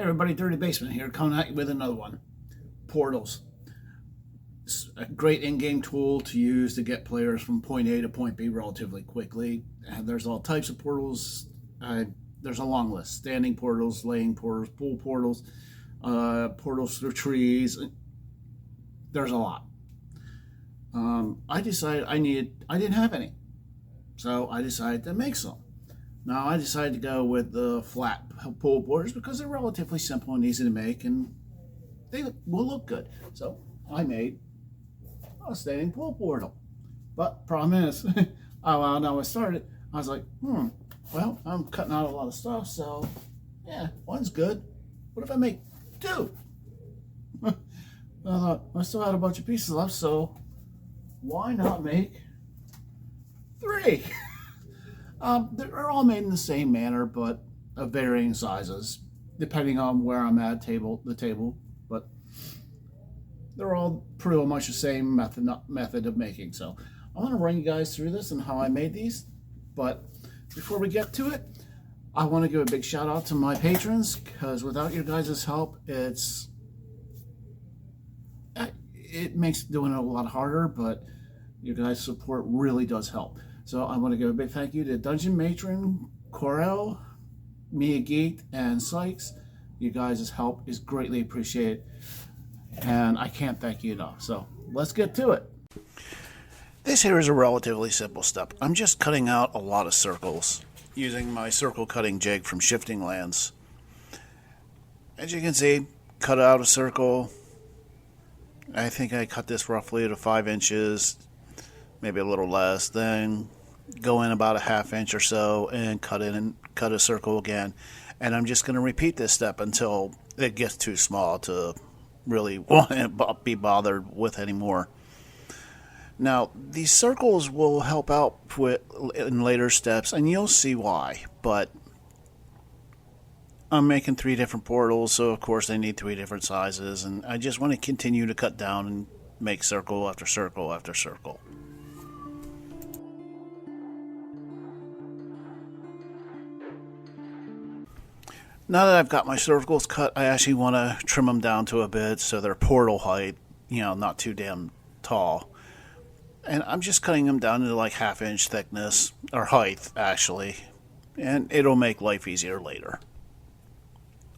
Hey everybody, Dirty Basement here, coming at you with another one. Portals. It's a great in-game tool to use to get players from point A to point B relatively quickly. And there's all types of portals. There's a long list. Standing portals, laying portals, pool portals, portals through trees. There's a lot. I decided I didn't have any. So I decided to make some. Now I decided to go with the flat pool borders because they're relatively simple and easy to make, and they will look good. So I made a standing pool portal. But problem is, when I started, I was like, well, I'm cutting out a lot of stuff, so yeah, one's good. What if I make two? I thought I still had a bunch of pieces left, so why not make three? They're all made in the same manner, but of varying sizes, depending on where I'm at the table. But they're all pretty much the same method of making. So I want to run you guys through this and how I made these. But before we get to it, I want to give a big shout out to my patrons, because without your guys' help, it makes doing it a lot harder. But your guys' support really does help. So I want to give a big thank you to Dungeon Matron, Corel, Mia Geek, and Sykes. You guys' help is greatly appreciated, and I can't thank you enough. So let's get to it. This here is a relatively simple step. I'm just cutting out a lot of circles using my circle cutting jig from Shifting Lands. As you can see, cut out a circle. I think I cut this roughly to 5 inches, maybe a little less. Then go in about a half inch or so and cut a circle again. And I'm just going to repeat this step until it gets too small to really want to be bothered with anymore. Now, these circles will help out in later steps, and you'll see why. But I'm making 3 different portals, so of course they need 3 different sizes. And I just want to continue to cut down and make circle after circle after circle. Now that I've got my circles cut, I actually want to trim them down to a bit so they're portal height, not too damn tall. And I'm just cutting them down to like half-inch thickness, or height, actually. And it'll make life easier later.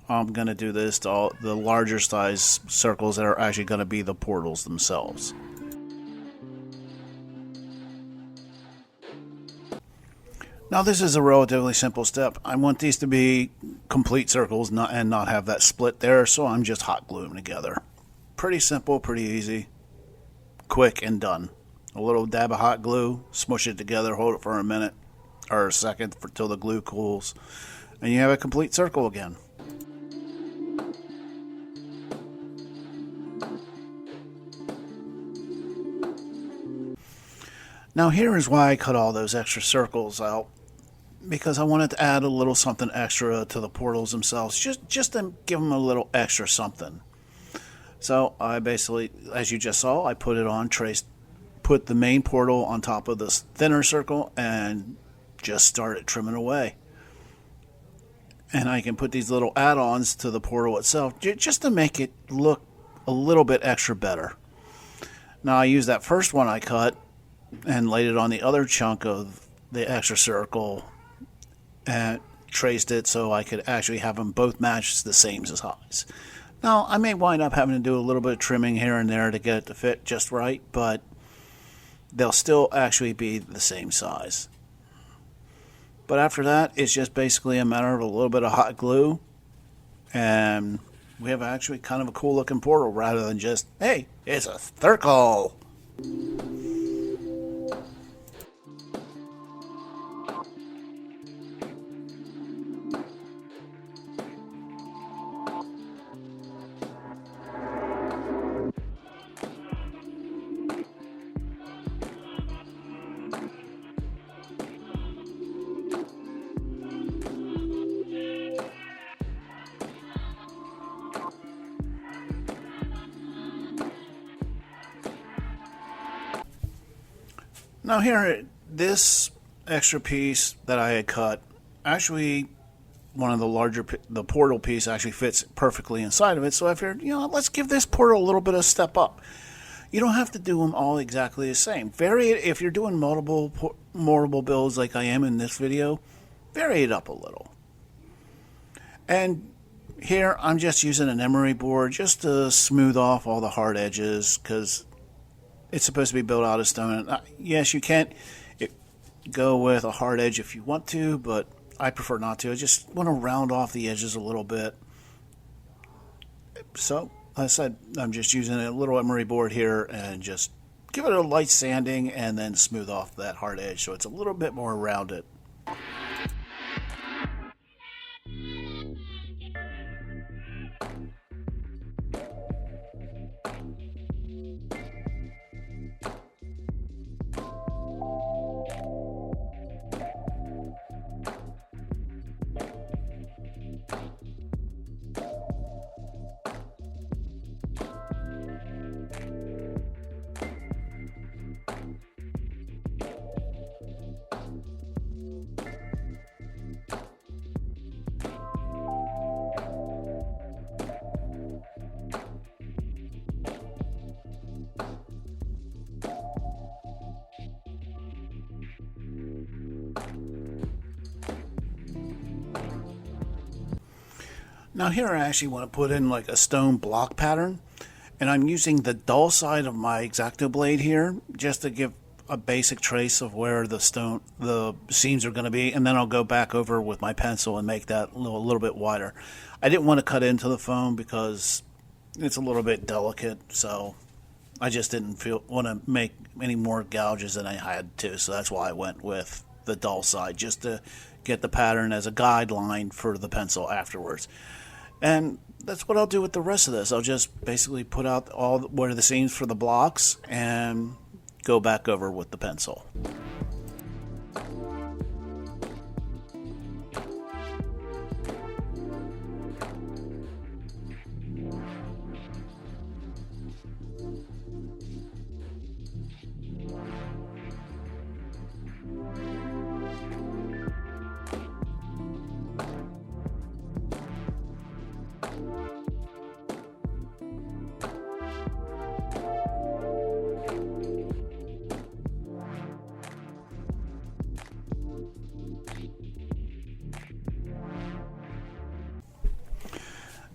I'm going to do this to all the larger size circles that are actually going to be the portals themselves. Now this is a relatively simple step. I want these to be complete circles and not have that split there, so I'm just hot gluing them together. Pretty simple, pretty easy, quick and done. A little dab of hot glue, smush it together, hold it for a minute or a second till the glue cools, and you have a complete circle again. Now here is why I cut all those extra circles out, because I wanted to add a little something extra to the portals themselves, just to give them a little extra something. So I basically, as you just saw, I put the main portal on top of this thinner circle and just started trimming away. And I can put these little add-ons to the portal itself just to make it look a little bit extra better. Now I used that first one I cut and laid it on the other chunk of the extra circle and traced it so I could actually have them both match the same size. Now, I may wind up having to do a little bit of trimming here and there to get it to fit just right, but they'll still actually be the same size. But after that, it's just basically a matter of a little bit of hot glue, and we have actually kind of a cool looking portal rather than just, hey, it's a circle. Now here, this extra piece that I had cut actually one of the larger, the portal piece actually fits perfectly inside of it. So I figured, let's give this portal a little bit of step up. You don't have to do them all exactly the same. Vary it if you're doing multiple builds like I am in this video. Vary it up a little. And here I'm just using an emery board just to smooth off all the hard edges because it's supposed to be built out of stone. Yes, you can go with a hard edge if you want to, but I prefer not to. I just want to round off the edges a little bit. So, like I said, I'm just using a little emery board here and just give it a light sanding and then smooth off that hard edge so it's a little bit more rounded. Now here I actually want to put in like a stone block pattern, and I'm using the dull side of my X-Acto blade here just to give a basic trace of where the seams are going to be, and then I'll go back over with my pencil and make that a little bit wider. I didn't want to cut into the foam because it's a little bit delicate, so I just didn't want to make any more gouges than I had to, so that's why I went with the dull side, just to get the pattern as a guideline for the pencil afterwards. And that's what I'll do with the rest of this. I'll just basically put out what are the seams for the blocks and go back over with the pencil.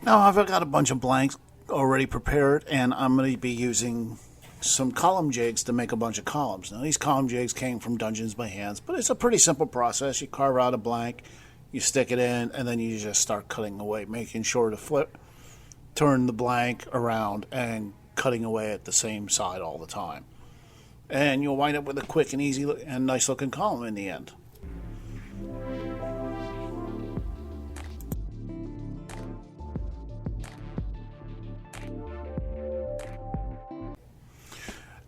Now I've got a bunch of blanks already prepared, and I'm going to be using some column jigs to make a bunch of columns. Now these column jigs came from Dungeons by Hands, but it's a pretty simple process. You carve out a blank, you stick it in, and then you just start cutting away, making sure to turn the blank around and cutting away at the same side all the time. And you'll wind up with a quick and easy and nice looking column in the end.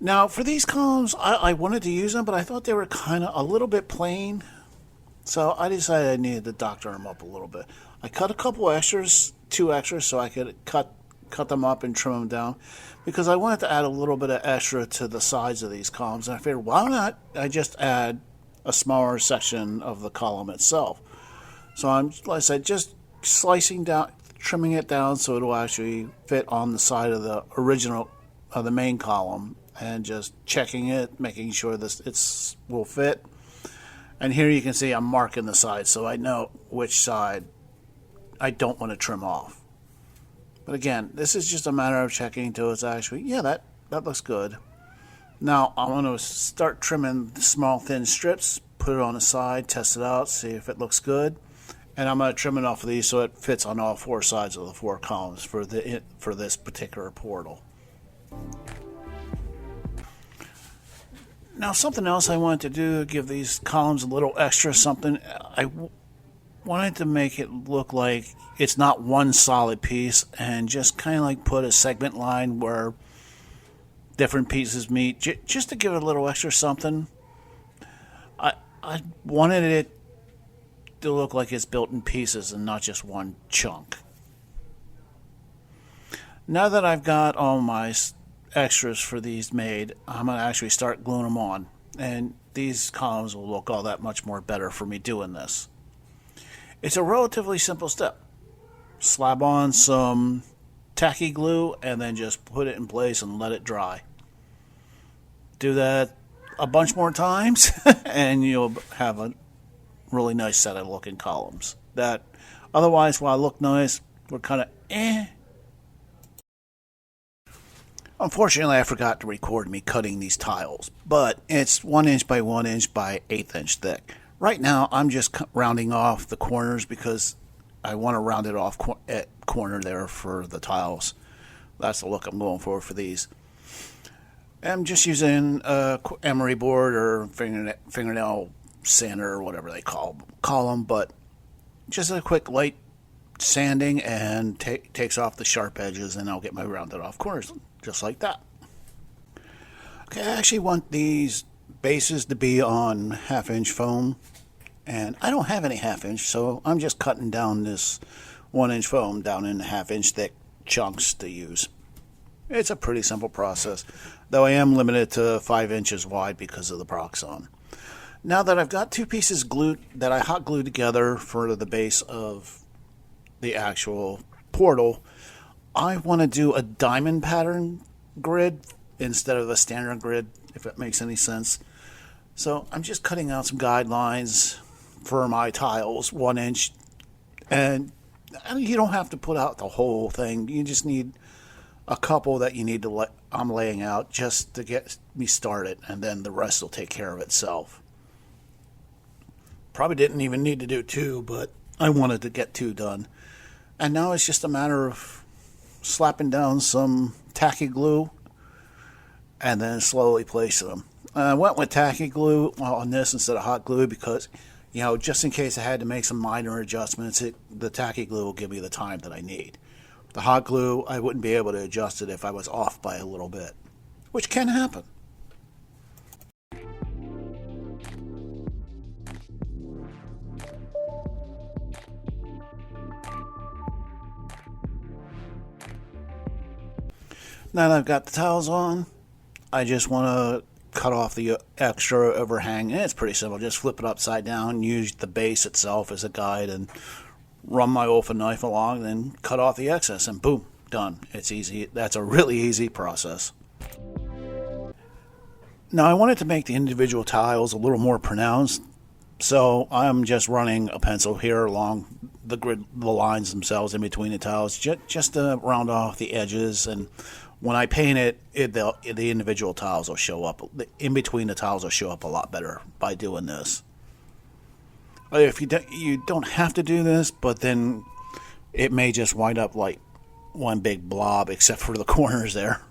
Now, for these columns, I wanted to use them, but I thought they were kind of a little bit plain. So I decided I needed to doctor them up a little bit. I cut a couple extras, 2 extras, so I could cut them up and trim them down, because I wanted to add a little bit of extra to the sides of these columns. And I figured, why not I just add a smaller section of the column itself? So I'm, like I said, just slicing down, trimming it down so it'll actually fit on the side of the original, of the main column, and just checking it, making sure this will fit. And here you can see I'm marking the side so I know which side I don't want to trim off. But again, this is just a matter of checking until it's actually, yeah, that looks good. Now I'm going to start trimming the small thin strips, put it on the side, test it out, see if it looks good. And I'm going to trim it off of these so it fits on all 4 sides of the 4 columns for this particular portal. Now, something else I wanted to do, give these columns a little extra something. I wanted to make it look like it's not one solid piece, and just kind of like put a segment line where different pieces meet, just to give it a little extra something. I wanted it to look like it's built in pieces and not just one chunk. Now that I've got all my extras for these made, I'm going to actually start gluing them on, and these columns will look all that much more better for me doing this. It's a relatively simple step. Slap on some tacky glue and then just put it in place and let it dry. Do that a bunch more times and you'll have a really nice set of looking columns that otherwise, while look nice, were kind of eh. Unfortunately, I forgot to record me cutting these tiles, but it's 1 inch by 1 inch by 1/8 inch thick. Right now, I'm just rounding off the corners because I want to round it off at corner there for the tiles. That's the look I'm going for these. I'm just using a emery board or fingernail sander or whatever they call them, but just a quick light sanding and takes off the sharp edges, and I'll get my rounded off corners just like that. Okay, I actually want these bases to be on 1/2 inch foam, and I don't have any 1/2 inch, so I'm just cutting down this 1 inch foam down into 1/2 inch thick chunks to use. It's a pretty simple process, though I am limited to 5 inches wide because of the Proxon. Now that I've got two pieces glued that I hot glued together for the base of the actual portal, I want to do a diamond pattern grid instead of a standard grid, if it makes any sense. So I'm just cutting out some guidelines for my tiles, 1 inch, and you don't have to put out the whole thing. You just need a couple that you need to I'm laying out just to get me started, and then the rest will take care of itself. Probably didn't even need to do 2, but I wanted to get 2 done. And now it's just a matter of slapping down some tacky glue and then slowly placing them. I went with tacky glue on this instead of hot glue because, just in case I had to make some minor adjustments, the tacky glue will give me the time that I need. The hot glue, I wouldn't be able to adjust it if I was off by a little bit, which can happen. Now that I've got the tiles on, I just want to cut off the extra overhang. And it's pretty simple. Just flip it upside down, use the base itself as a guide, and run my Olfa knife along, then cut off the excess, and boom, done. It's easy. That's a really easy process. Now I wanted to make the individual tiles a little more pronounced, so I'm just running a pencil here along the grid, the lines themselves in between the tiles, just to round off the edges. And when I paint the individual tiles will show up. In between the tiles will show up a lot better by doing this. If you don't have to do this, but then it may just wind up like one big blob, except for the corners there.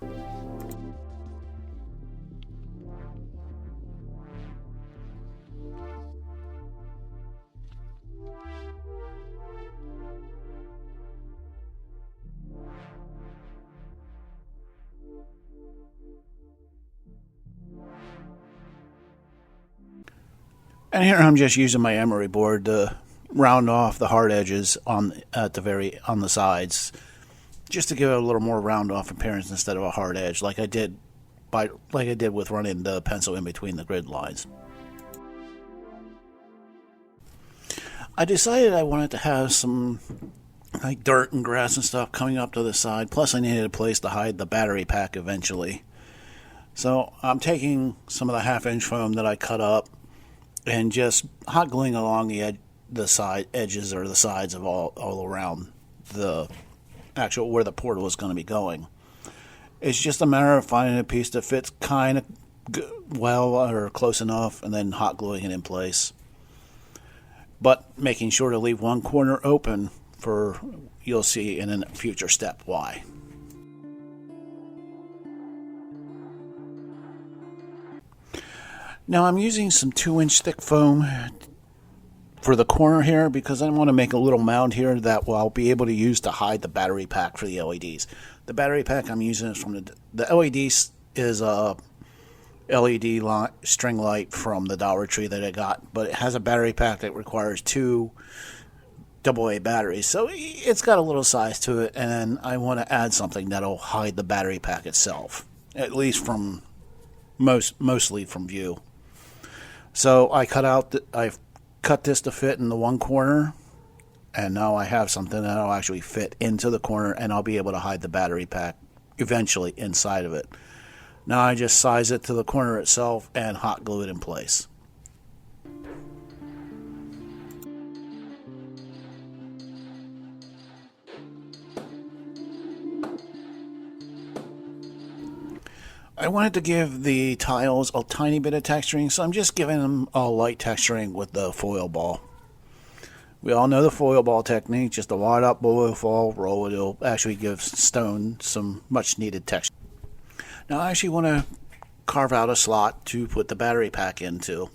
And here I'm just using my emery board to round off the hard edges on the sides, just to give it a little more round off appearance instead of a hard edge, like I did with running the pencil in between the grid lines. I decided I wanted to have some like dirt and grass and stuff coming up to the side. Plus, I needed a place to hide the battery pack eventually. So I'm taking some of the 1/2 inch foam that I cut up and just hot gluing along the side edges or the sides of all around the actual where the portal is going to be going. It's just a matter of finding a piece that fits kind of well or close enough, and then hot gluing it in place. But making sure to leave one corner open for, you'll see in a future step why. Now I'm using some 2-inch thick foam for the corner here because I want to make a little mound here that I'll be able to use to hide the battery pack for the LEDs. The battery pack I'm using is from the LEDs is a LED string light from the Dollar Tree that I got, but it has a battery pack that requires 2 AA batteries, so it's got a little size to it, and I want to add something that'll hide the battery pack itself, at least from mostly from view. So I cut this to fit in the one corner, And now I have something that'll actually fit into the corner, and I'll be able to hide the battery pack eventually inside of it. Now I just size it to the corner itself and hot glue it in place. I wanted to give the tiles a tiny bit of texturing, so I'm just giving them a light texturing with the foil ball. We all know the foil ball technique, just a wide up foil ball, roll it, it'll actually give stone some much needed texture. Now I actually want to carve out a slot to put the battery pack into.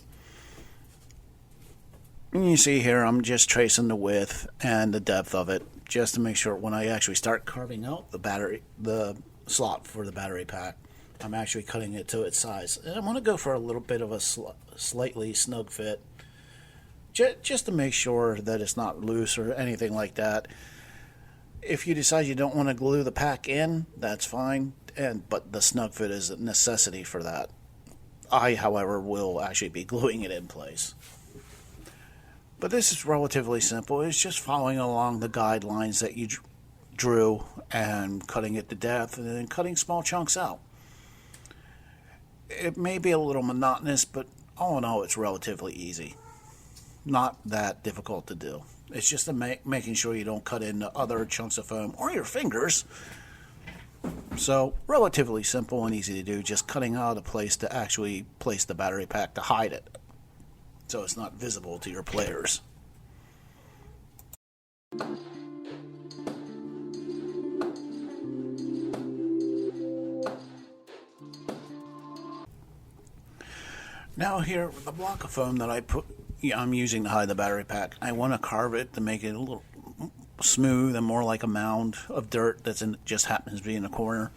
And you see here I'm just tracing the width and the depth of it, just to make sure when I actually start carving out the slot for the battery pack, I'm actually cutting it to its size. And I want to go for a little bit of a slightly snug fit, just to make sure that it's not loose or anything like that. If you decide you don't want to glue the pack in, that's fine, but the snug fit is a necessity for that. I, however, will actually be gluing it in place. But this is relatively simple. It's just following along the guidelines that you drew and cutting it to depth and then cutting small chunks out. It may be a little monotonous, but all in all, it's relatively easy. Not that difficult to do. It's just making sure you don't cut into other chunks of foam or your fingers. So, relatively simple and easy to do, just cutting out a place to actually place the battery pack to hide it, so it's not visible to your players. Now here, the block of foam that I'm using to hide the battery pack, I want to carve it to make it a little smooth and more like a mound of dirt just happens to be in a corner.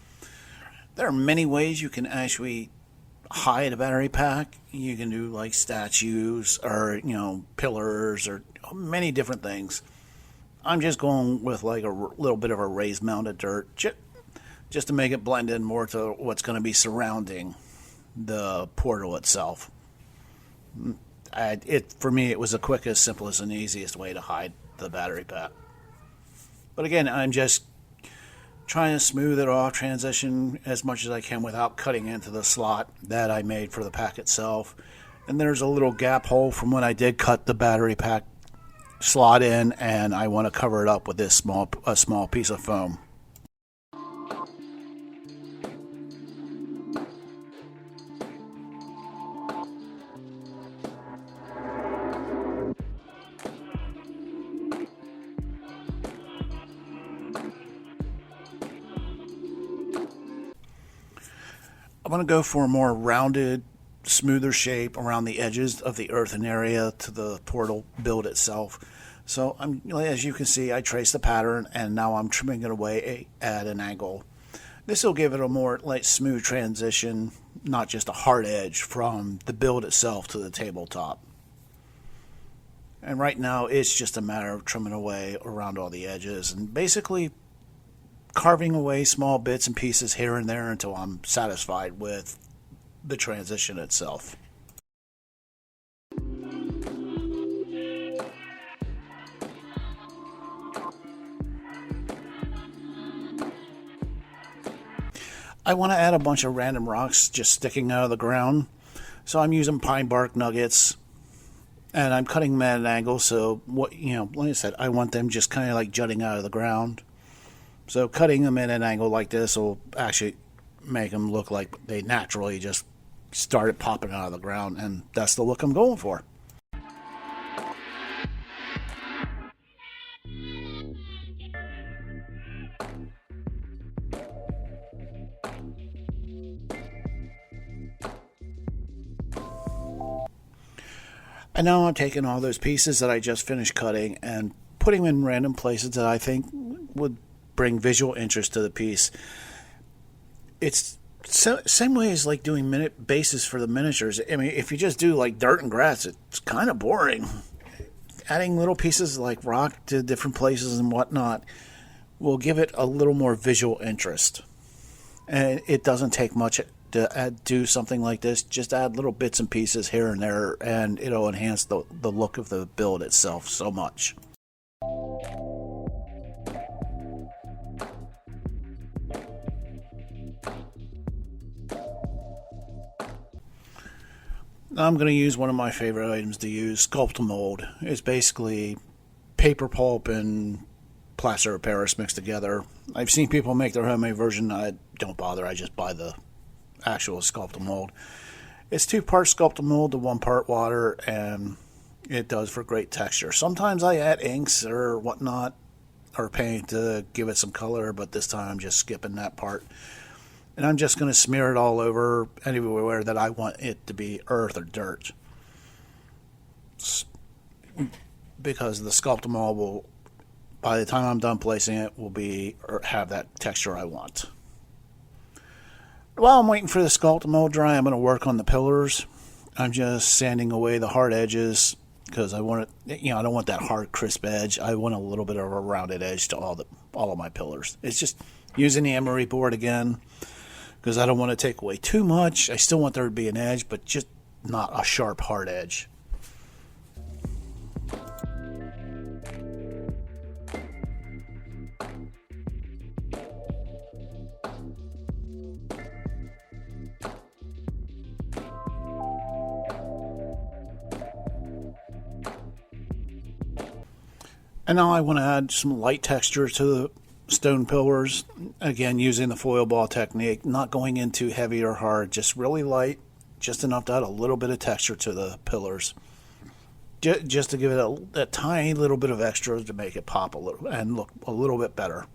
There are many ways you can actually hide a battery pack. You can do like statues or pillars or many different things. I'm just going with like a little bit of a raised mound of dirt just to make it blend in more to what's going to be surrounding the portal itself. For me, it was the quickest, simplest, and easiest way to hide the battery pack. But again, I'm just trying to smooth it off, transition as much as I can without cutting into the slot that I made for the pack itself. And there's a little gap hole from when I did cut the battery pack slot in, and I want to cover it up with a small piece of foam. I want to go for a more rounded, smoother shape around the edges of the earthen area to the portal build itself. So as you can see, I traced the pattern and now I'm trimming it away at an angle. This will give it a more smooth transition, not just a hard edge from the build itself to the tabletop. And right now it's just a matter of trimming away around all the edges and basically carving away small bits and pieces here and there until I'm satisfied with the transition itself. I want to add a bunch of random rocks just sticking out of the ground, so I'm using pine bark nuggets, and I'm cutting them at an angle. So like I said, I want them just kind of like jutting out of the ground. So cutting them at an angle like this will actually make them look like they naturally just started popping out of the ground, and that's the look I'm going for. And now I'm taking all those pieces that I just finished cutting and putting them in random places that I think would bring visual interest to the piece. It's same way as like doing bases for the miniatures. I mean, if you just do like dirt and grass, it's kind of boring. Adding little pieces like rock to different places and whatnot will give it a little more visual interest. And it doesn't take much to do something like this. Just add little bits and pieces here and there, and it'll enhance the look of the build itself so much. I'm going to use one of my favorite items to use, Sculpt Mold. It's basically paper pulp and plaster of Paris mixed together. I've seen people make their homemade version. I don't bother. I just buy the actual Sculpt Mold. It's 2 parts Sculpt Mold to 1 part water, and it does for great texture. Sometimes I add inks or whatnot, or paint to give it some color, but this time I'm just skipping that part. And I'm just going to smear it all over anywhere that I want it to be earth or dirt. Because the Sculpt Mold will, by the time I'm done placing it, will be or have that texture I want. While I'm waiting for the Sculpt Mold dry, I'm going to work on the pillars. I'm just sanding away the hard edges because I want it, I don't want that hard crisp edge. I want a little bit of a rounded edge to all of my pillars. It's just using the emery board again because I don't want to take away too much. I still want there to be an edge, but just not a sharp hard edge. And now I want to add some light texture to the stone pillars. Again, using the foil ball technique, not going into heavy or hard, just really light, just enough to add a little bit of texture to the pillars. Just to give it a tiny little bit of extra to make it pop a little and look a little bit better.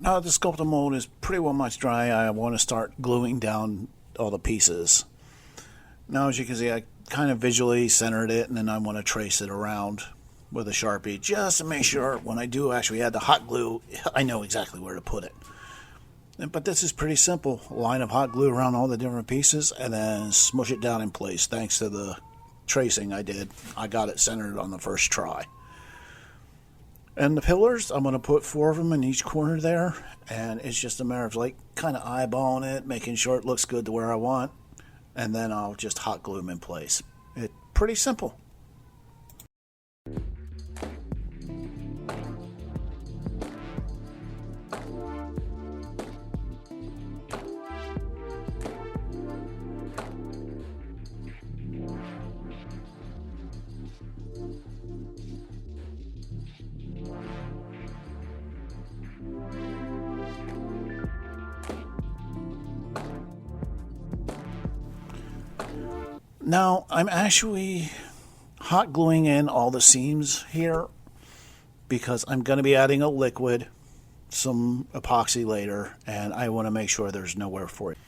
Now that the Sculpt Mold is pretty well much dry, I want to start gluing down all the pieces. Now, as you can see, I kind of visually centered it, and then I want to trace it around with a Sharpie just to make sure when I do actually add the hot glue, I know exactly where to put it. But this is pretty simple. A line of hot glue around all the different pieces and then smush it down in place. Thanks to the tracing I did, I got it centered on the first try. And the pillars, I'm going to put 4 of them in each corner there, and it's just a matter of like kind of eyeballing it, making sure it looks good to where I want, and then I'll just hot glue them in place. It's pretty simple. Now, I'm actually hot gluing in all the seams here because I'm going to be adding a liquid, some epoxy later, and I want to make sure there's nowhere for it.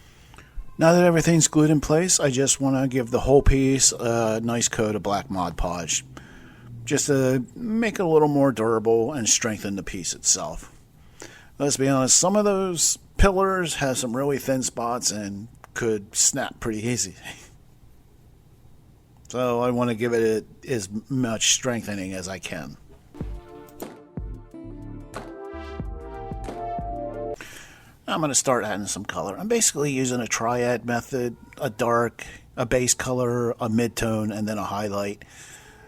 Now that everything's glued in place, I just want to give the whole piece a nice coat of black Mod Podge, just to make it a little more durable and strengthen the piece itself. Let's be honest, some of those pillars have some really thin spots and could snap pretty easy. So I want to give it as much strengthening as I can. I'm going to start adding some color. I'm basically using a triad method, a dark, a base color, a mid-tone, and then a highlight.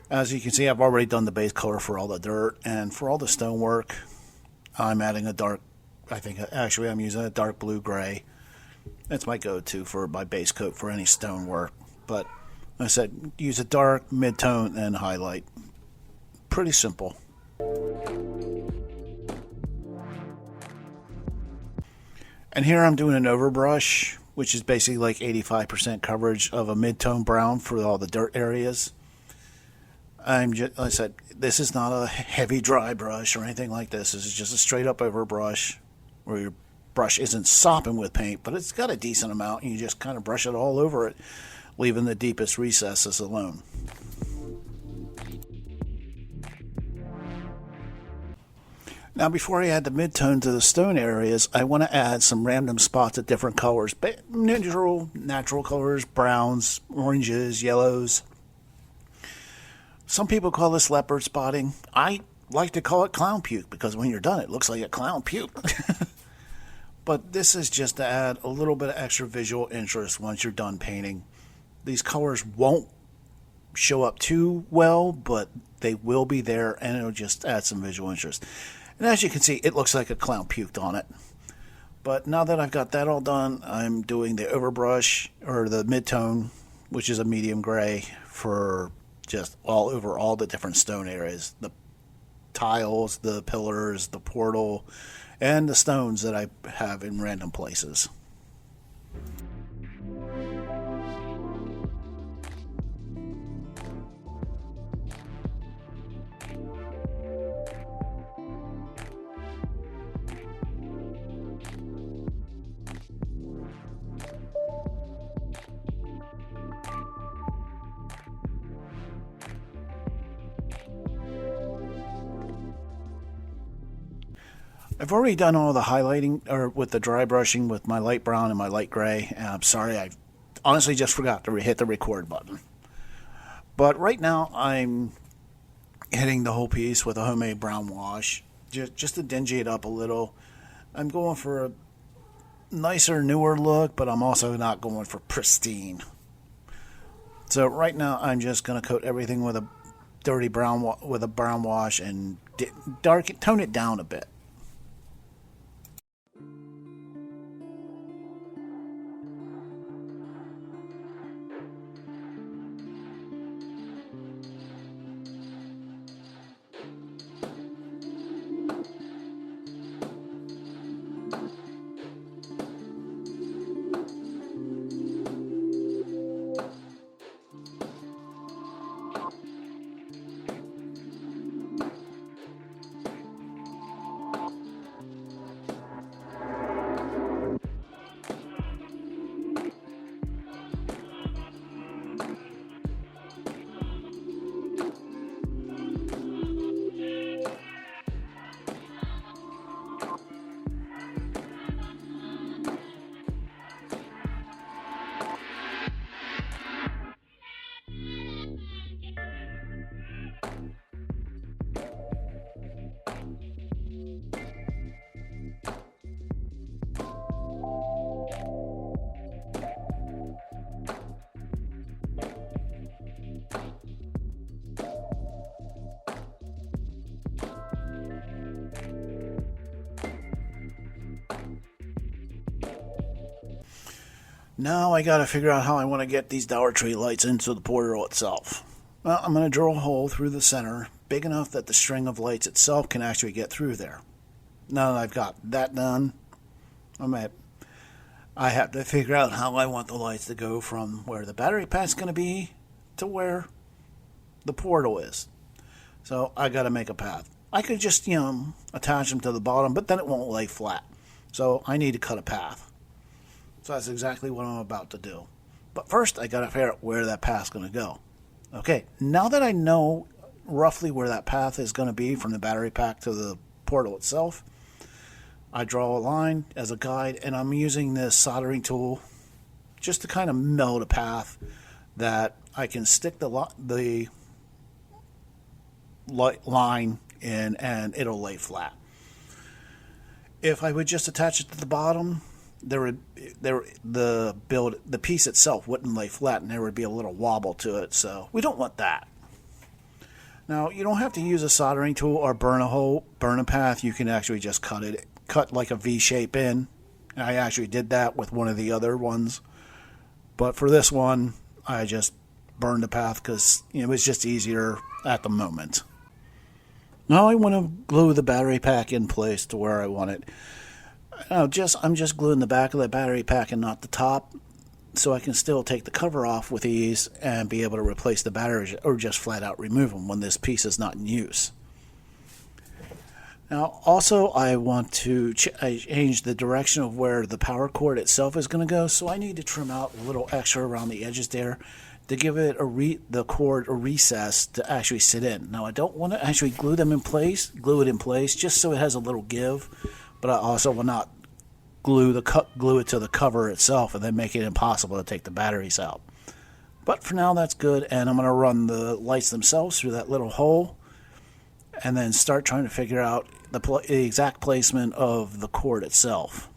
As you can see, I've already done the base color for all the dirt, and for all the stonework, I'm adding a dark, I'm using a dark blue-gray. That's my go-to for my base coat for any stonework, but like I said, use a dark, mid-tone, and highlight. Pretty simple. And here I'm doing an overbrush, which is basically like 85% coverage of a mid-tone brown for all the dirt areas. Like I said, this is not a heavy dry brush or anything like this. This is just a straight up overbrush where your brush isn't sopping with paint, but it's got a decent amount, and you just kind of brush it all over it, leaving the deepest recesses alone. Now, before I add the mid-tone to the stone areas, I want to add some random spots of different colors. Natural colors, browns, oranges, yellows. Some people call this leopard spotting. I like to call it clown puke because when you're done, it looks like a clown puke. But this is just to add a little bit of extra visual interest once you're done painting. These colors won't show up too well, but they will be there, and it'll just add some visual interest. And as you can see, it looks like a clown puked on it. But now that I've got that all done, I'm doing the overbrush, or the mid-tone, which is a medium gray, for just all over all the different stone areas. The tiles, the pillars, the portal, and the stones that I have in random places. I've already done all the highlighting, or with the dry brushing with my light brown and my light gray, and I'm sorry, I honestly just forgot to hit the record button. But right now I'm hitting the whole piece with a homemade brown wash, just to dingy it up a little. I'm going for a nicer, newer look, but I'm also not going for pristine. So right now I'm just going to coat everything with a dirty brown with a brown wash and tone it down a bit. Now I gotta figure out how I want to get these Dollar Tree lights into the portal itself. Well, I'm going to drill a hole through the center, big enough that the string of lights itself can actually get through there. Now that I've got that done, I have to figure out how I want the lights to go from where the battery pack's going to be to where the portal is. So I got to make a path. I could just, attach them to the bottom, but then it won't lay flat. So I need to cut a path. So that's exactly what I'm about to do. But first, I got to figure out where that path's going to go. Okay, now that I know roughly where that path is going to be from the battery pack to the portal itself, I draw a line as a guide, and I'm using this soldering tool just to kind of meld a path that I can stick the line in, and it'll lay flat. If I would just attach it to the bottom, the piece itself wouldn't lay flat, and there would be a little wobble to it. So we don't want that. Now, you don't have to use a soldering tool or burn a path. You can actually just cut like a V shape in. I actually did that with one of the other ones, but for this one, I just burned the path because it was just easier at the moment. Now I want to glue the battery pack in place to where I want it. I'm just gluing the back of the battery pack and not the top, so I can still take the cover off with ease and be able to replace the batteries or just flat out remove them when this piece is not in use. Now also I want to change the direction of where the power cord itself is going to go, so I need to trim out a little extra around the edges there to give it the cord a recess to actually sit in. Now I don't want to actually glue it in place just so it has a little give, but I also will not glue it to the cover itself and then make it impossible to take the batteries out. But for now that's good, and I'm going to run the lights themselves through that little hole and then start trying to figure out the exact placement of the cord itself.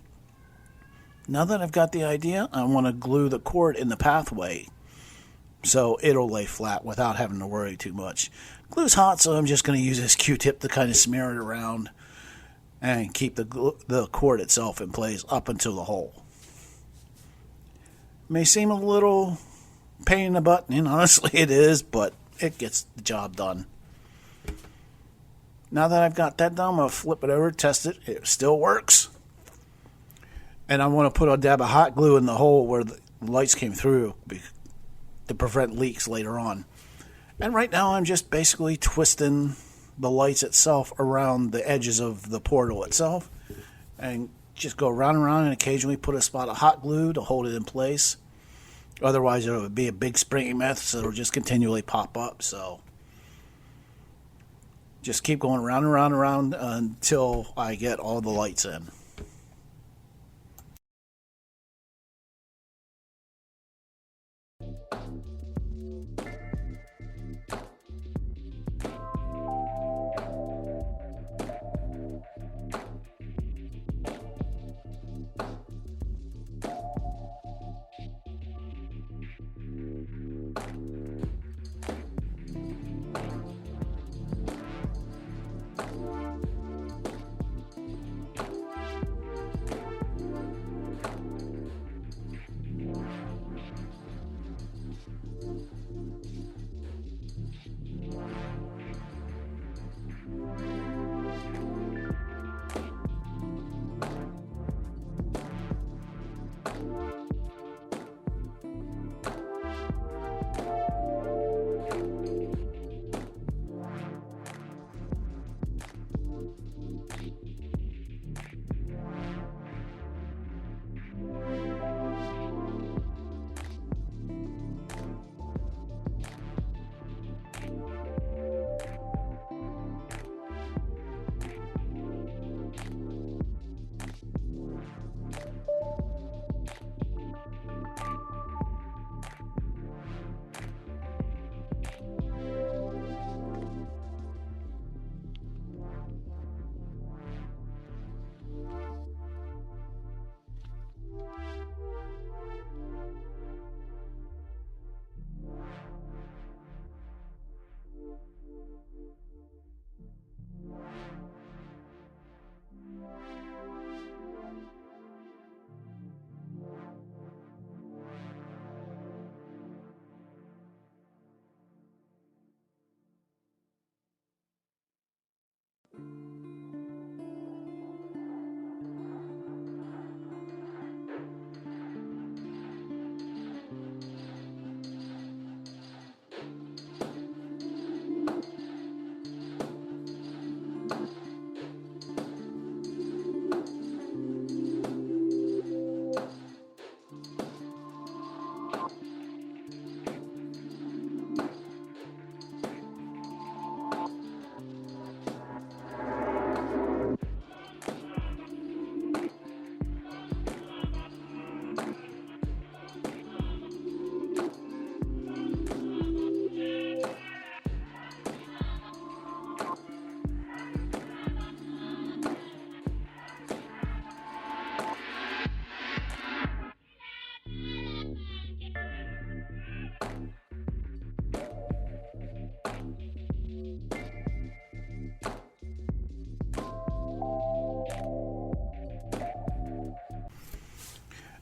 Now that I've got the idea, I want to glue the cord in the pathway so it'll lay flat without having to worry too much. Glue's hot, so I'm just going to use this Q-tip to kind of smear it around and keep the cord itself in place up until the hole. May seem a little pain in the butt, and honestly it is, but it gets the job done. Now that I've got that done, I'm going to flip it over, test it. It still works. And I want to put a dab of hot glue in the hole where the lights came through to prevent leaks later on. And right now I'm just basically twisting the lights itself around the edges of the portal itself. And just go round and round and occasionally put a spot of hot glue to hold it in place. Otherwise it would be a big springy mess, so it'll just continually pop up. So just keep going round and round and round until I get all the lights in.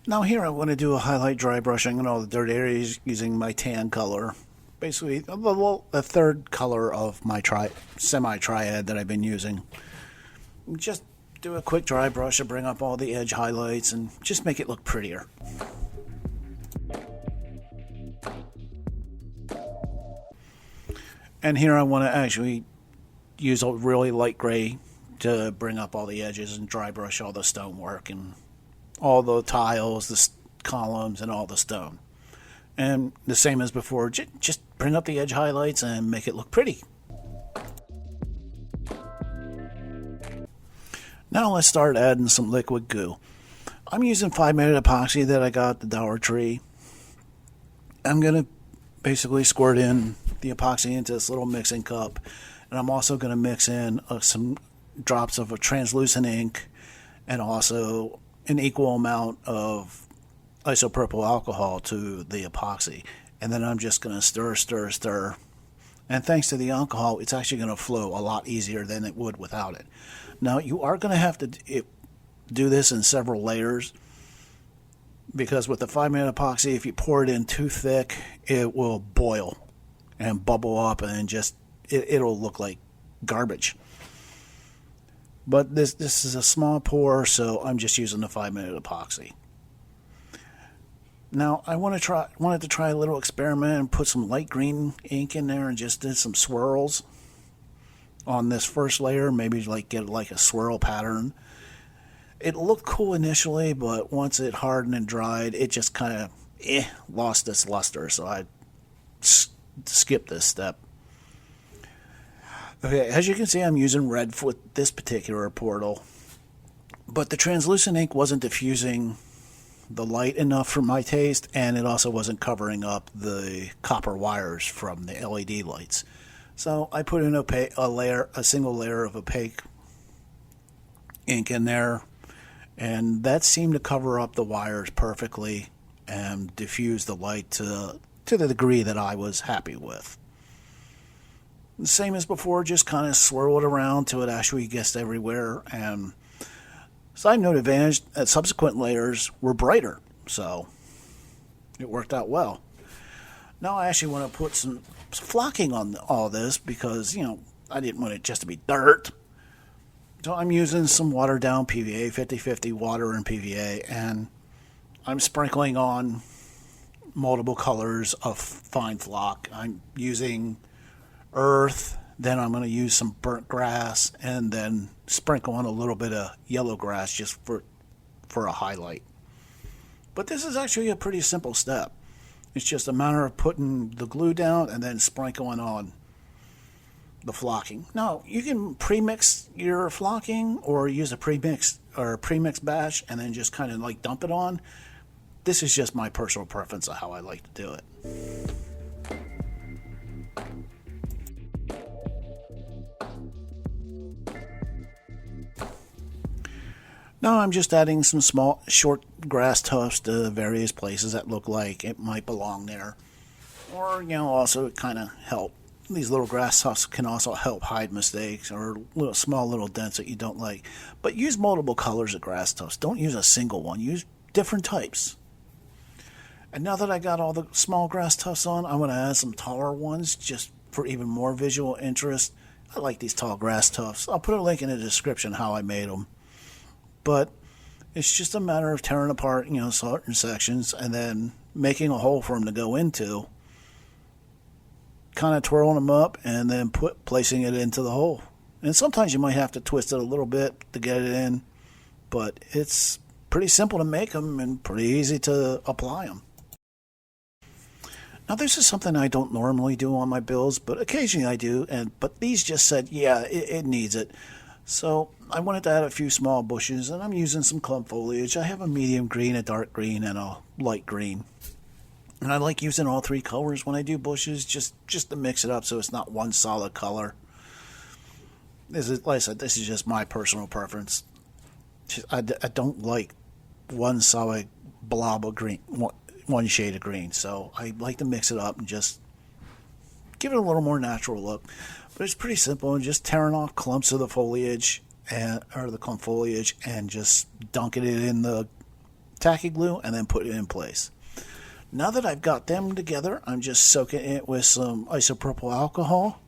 Now here I want to do a highlight dry brushing on all the dirt areas using my tan color. Basically the third color of my semi-triad that I've been using. Just do a quick dry brush to bring up all the edge highlights and just make it look prettier. And here I want to actually use a really light gray to bring up all the edges and dry brush all the stonework and all the tiles, the columns, and all the stone. And the same as before, just bring up the edge highlights and make it look pretty. Now let's start adding some liquid goo. I'm using 5-minute epoxy that I got at the Dollar Tree. I'm going to basically squirt in the epoxy into this little mixing cup. And I'm also going to mix in some drops of a translucent ink and also an equal amount of isopropyl alcohol to the epoxy. And then I'm just going to stir. And thanks to the alcohol, it's actually going to flow a lot easier than it would without it. Now, you are going to have to do this in several layers, because with the 5-minute epoxy, if you pour it in too thick, it will boil and bubble up, and just it'll look like garbage. But this is a small pour, so I'm just using the 5-minute epoxy. Now I wanted to try a little experiment and put some light green ink in there, and just did some swirls on this first layer. Maybe get like a swirl pattern. It looked cool initially, but once it hardened and dried, it just kind of lost its luster, so I skipped this step. Okay, as you can see, I'm using red for this particular portal, but the translucent ink wasn't diffusing the light enough for my taste, and it also wasn't covering up the copper wires from the LED lights. So I put in a single layer of opaque ink in there, and that seemed to cover up the wires perfectly and diffuse the light to the degree that I was happy with. The same as before, just kind of swirl it around till it actually gets everywhere. And side note advantage, subsequent layers were brighter, so it worked out well. Now I actually want to put some flocking on all this, because I didn't want it just to be dirt. So I'm using some watered down PVA, 50-50 water and PVA, and I'm sprinkling on multiple colors of fine flock. I'm using earth, then I'm going to use some burnt grass, and then sprinkle on a little bit of yellow grass just for a highlight. But this is actually a pretty simple step. It's just a matter of putting the glue down and then sprinkling on the flocking. Now, you can pre-mix your flocking or use a pre-mix batch and then just kind of like dump it on. This is just my personal preference of how I like to do it. Now I'm just adding some small, short grass tufts to various places that look like it might belong there. Or, also it kind of help. These little grass tufts can also help hide mistakes or small little dents that you don't like. But use multiple colors of grass tufts. Don't use a single one. Use different types. And now that I got all the small grass tufts on, I'm going to add some taller ones just for even more visual interest. I like these tall grass tufts. I'll put a link in the description how I made them. But it's just a matter of tearing apart, certain sections and then making a hole for them to go into. Kind of twirling them up and then placing it into the hole. And sometimes you might have to twist it a little bit to get it in, but it's pretty simple to make them and pretty easy to apply them. Now, this is something I don't normally do on my builds, but occasionally I do. But these just said, yeah, it needs it. So I wanted to add a few small bushes, and I'm using some clump foliage. I have a medium green, a dark green, and a light green. And I like using all three colors when I do bushes, just to mix it up so it's not one solid color. Like I said, this is just my personal preference. I don't like one solid blob of green, one shade of green. So I like to mix it up and just give it a little more natural look. But it's pretty simple, and just tearing off clumps of the foliage or the clump foliage and just dunking it in the tacky glue and then put it in place. Now that I've got them together, I'm just soaking it with some isopropyl alcohol,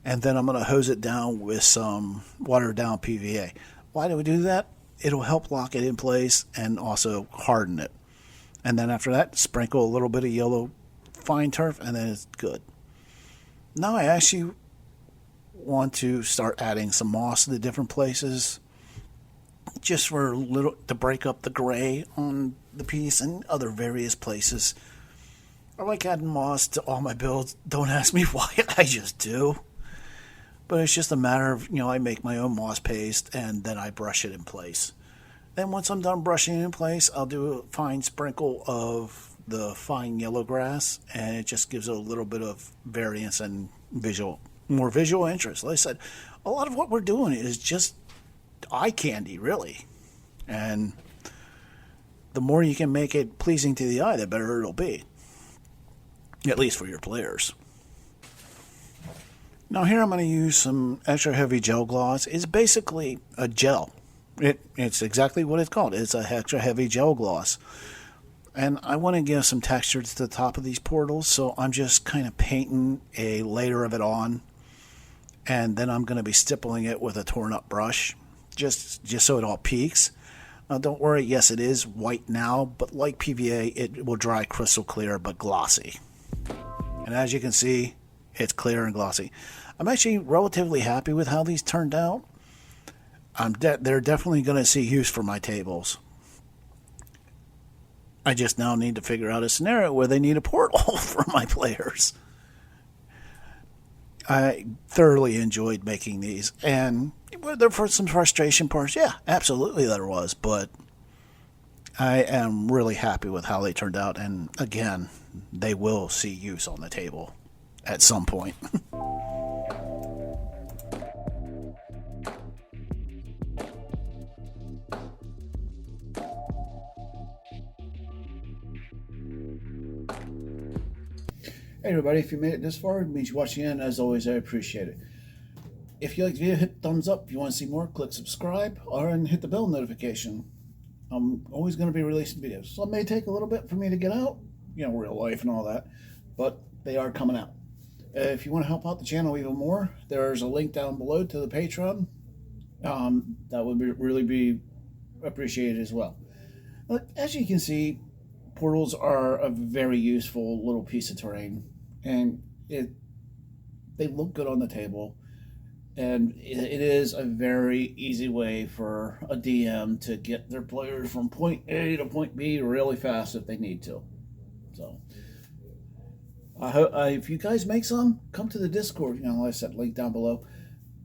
and then I'm going to hose it down with some watered down PVA. Why do we do that? It'll help lock it in place and also harden it. And then after that, sprinkle a little bit of yellow fine turf, and then it's good. Now I actually want to start adding some moss to the different places, just for a little to break up the gray on the piece and other various places. I like adding moss to all my builds. Don't ask me why, I just do. But it's just a matter of, I make my own moss paste and then I brush it in place. Then once I'm done brushing it in place, I'll do a fine sprinkle of the fine yellow grass, and it just gives it a little bit of variance and more visual interest. Like I said, a lot of what we're doing is just eye candy, really. And the more you can make it pleasing to the eye, the better it'll be. At least for your players. Now here I'm going to use some extra heavy gel gloss. It's basically a gel. It's exactly what it's called. It's a extra heavy gel gloss. And I want to give some texture to the top of these portals, so I'm just kind of painting a layer of it on. And then I'm going to be stippling it with a torn up brush, just so it all peaks. Now don't worry, yes it is white now, but like PVA it will dry crystal clear but glossy. And as you can see, it's clear and glossy. I'm actually relatively happy with how these turned out. They're definitely going to see use for my tables. I just now need to figure out a scenario where they need a portal for my players. I thoroughly enjoyed making these, and were there for some frustration parts? Yeah, absolutely there was, but I am really happy with how they turned out, and again, they will see use on the table at some point. Hey everybody, if you made it this far, it means you're watching in. As always, I appreciate it. If you like the video, hit the thumbs up. If you want to see more, click subscribe and hit the bell notification. I'm always going to be releasing videos. So it may take a little bit for me to get out, real life and all that, but they are coming out. If you want to help out the channel even more, there's a link down below to the Patreon. That would really be appreciated as well. As you can see, portals are a very useful little piece of terrain, and they look good on the table, and it is a very easy way for a DM to get their players from point A to point B really fast if they need to. So I hope if you guys make some, come to the Discord, like I said, link down below,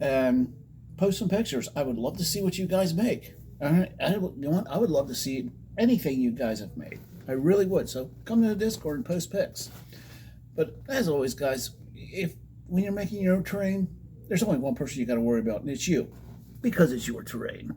and post some pictures. I would love to see what you guys make. I would love to see anything you guys have made. I really would. So come to the Discord and post pics. But as always, guys, when you're making your own terrain, there's only one person you got to worry about, and it's you, because it's your terrain.